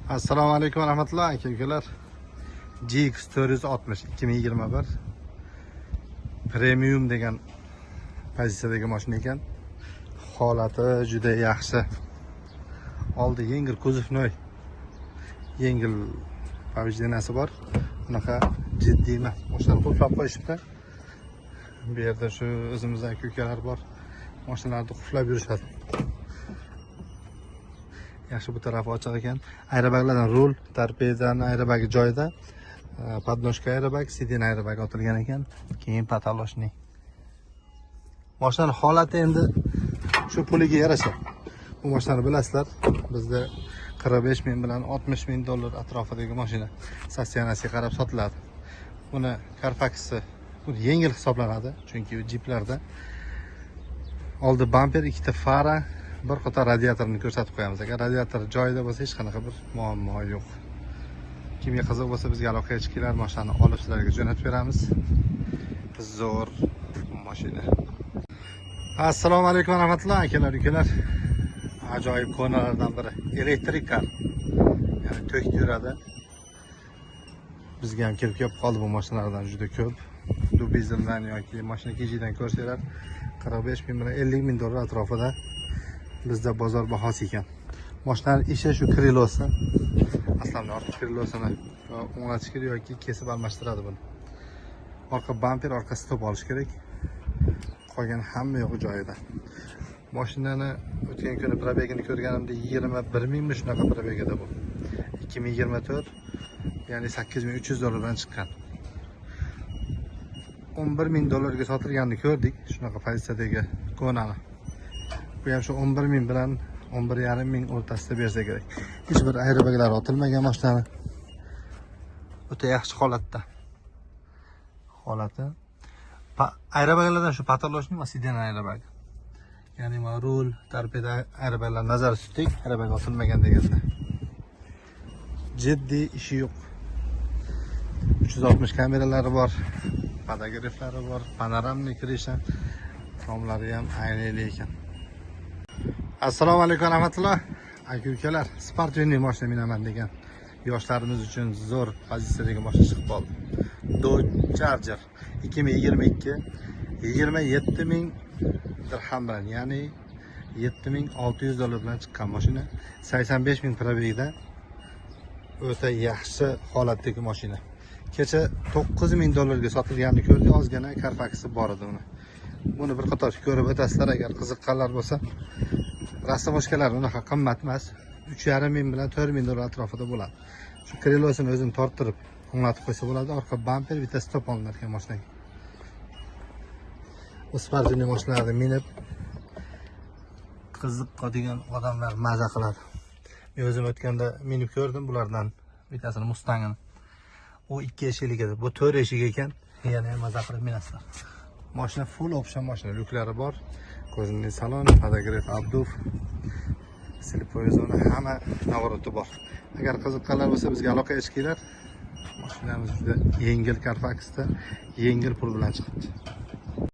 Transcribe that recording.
Assalomu alaykum va rahmatullohi aka-ukalar. GX460 2021 premium degan pozitsiyadagi mashina ekan. Holati juda yaxshi. Oldi yengil kuzovnoy. Yengil поврежденияsi bor. Bunaqa jiddiy emas. Mashina qulflab qo'yishibdi. Bu yerda shu o'zimizning aka-ukalar bor. Mashinalarni qulflab yurishadi. Yaxshi, bu tarafi ochiq ekan. Aerbaglardan rul, torpedani airbagi joyida. Podnoshka airbag, sidin airbag otilgan ekan. Keyin pataloshni. Mashinaning holati endi shu puliga yarasha. Bu mashinani bilasizlar, bizda 45 ming bilan 60 ming dollar atrofidagi mashina stasionasiga qarab sotiladi. Buni Carfax'i bu yengil hisoblanadi, chunki Jeeplarda oldi bamper, ikkita fara, bir qator radiatorni ko'rsatib qo'yamiz. Agar radiator joyida bo'lsa, hech qanaqa bir muammo yo'q. Kimga qiziq bo'lsa, bizga aloqaga chiqinglar, mashinani olib sizlarga jo'natib beramiz. Zo'r mashina. Assalomu alaykum va rahmatullohi akalar, ukalar. Ajoyib ko'nalardan biri elektrik kar. Ya'ni to'kib yuradi. Bizga ham kelib qoldi bu mashinalardan juda ko'p. Dubizmdan yoki mashina kejidan ko'rsanglar 45 ming bilan 50 ming dollar atrofida bizda bozor bahosi ekan. Mashinaning ishi shu krilosi. Aslan orqa krilosini o'nglatish kerak yoki kesib almashtiradi buni. Orqa bamper, orqa stop olish kerak. Qolgan hamma yo'q joyida. Mashinani o'tgan kuni probegini ko'rganimda 21 ming shunaqa probegida bu. 2024, ya'ni 8300 dollardan chiqqan. 11 ming dollarga sotilganini ko'rdik, shunaqa pozitsiyadagi konani. Bu ham shu 11 ming bilan 11,5 ming o'rtasida bersa kerak. Hech bir airbaglar otilmagan mashinani. O'ta yaxshi holatda. Holati. Airbaglardan shu patoloshni va sidin airbag. Ya'ni rul, torpeda airbaglar nazarda tutdik, airbag otilmagan deganda. Jiddiy ishi yo'q. 360 kameralari bor, podogreflari bor, panoramnik krisha, romlari ham aynali ekan. Assalomu alaykum rahmatulloh aka-ukalar. Sportvenniy mashina minaman degan yoshlarimiz uchun zo'r pozitsiyadagi mashina chiqib qoldi. Dodge Charger 2022 27 ming dirham bilan, ya'ni 7600 dollar bilan chiqqan mashina. 85 ming probegda o'ta yaxshi holatdagi mashina. Kecha 9 ming dollarga sotilganini ko'rdik, ozgina Carfax'i bor edi uni. Buni bir qator ko'rib o'tasizlar, agar qiziqqanlar bo'lsa. Rastamashkalar unaqa qimmat emas. 3,5 ming bilan 4 ming dollar atrofida bo'ladi. Shu krilosini o'zini torttirib, o'nglatib qo'ysa bo'ladi. Orqa bamper, vites stop olinar ekan mashinaga. Sportvenniy mashinalarni minib qiziqadigan odamlar maza qiladi. Men o'zim o'tganda minib ko'rdim bulardan bitasini Mustang'ini. U 2 eshikli edi, bu 4 eshik ekan. Yana ham maza qilib minasizlar. Mashina full option mashina, lyuklari bor. Ko'zning salon, podogref, abduf, slipoy zona, hamma navorati bor. Agar qiziqqanlar bo'lsa, bizga aloqaga chiqinglar. Mashinamiz juda yengil Carfax'da, yengil pul bilan chiqibdi.